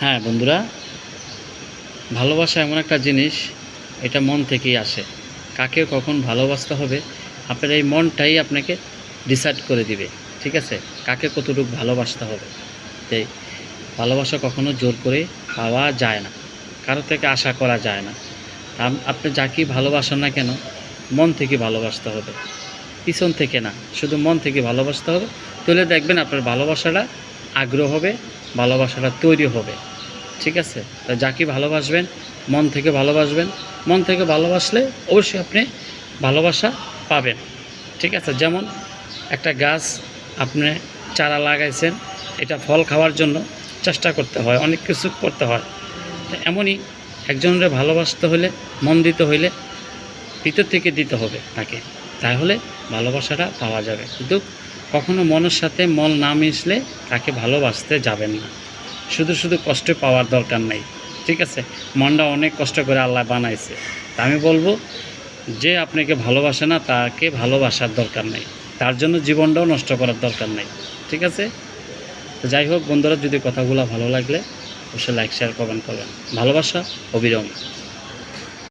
হ্যাঁ বন্ধুরা, ভালোবাসা এমন একটা জিনিস, এটা মন থেকেই আসে। কাকে কখন ভালোবাসতে হবে আপনার এই মনটাই আপনাকে ডিসাইড করে দিবে। ঠিক আছে, কাকে কতটুকু ভালোবাসতে হবে। তাই ভালোবাসা কখনো জোর করে পাওয়া যায় না, কারো থেকে আশা করা যায় না। আপনি যাকেই ভালোবাসেন না কেন, মন থেকে ভালোবাসতে হবে, পিছন থেকে না, শুধু মন থেকে ভালোবাসতে হবে। তাহলে দেখবেন আপনার ভালোবাসাটা আগ্রহ হবে, ভালোবাসাটা তৈরি হবে। ঠিক আছে, তা যাকে ভালোবাসবেন মন থেকে ভালোবাসবেন। মন থেকে ভালোবাসলে অবশ্যই আপনি ভালোবাসা পাবেন। ঠিক আছে, যেমন একটা গাছ আপনি চারা লাগাইছেন, এটা ফল খাওয়ার জন্য চেষ্টা করতে হয়, অনেক কিছু করতে হয়। তো এমনই একজনের ভালোবাসতে হলে, মন দিতে হইলে ভিতর থেকে দিতে হবে তাকে, তাহলে ভালোবাসাটা পাওয়া যাবে। কিন্তু কখনো মনের সাথে মন না মিশলে তাকে ভালোবাসতে যাবেন না। শুধু শুধু কষ্ট পাওয়ার দরকার নেই। ঠিক আছে, মনটা অনেক কষ্ট করে আল্লাহ বানাইছে। তা আমি বলবো, যে আপনাকে ভালোবাসে না তাকে ভালোবাসার দরকার নেই, তার জন্য জীবনটাও নষ্ট করার দরকার নেই। ঠিক আছে, তো যাই হোক বন্ধুরা, যদি কথাগুলো ভালো লাগলে অবশ্যই লাইক শেয়ার কমেন্ট করবেন। ভালোবাসা অবিরাম।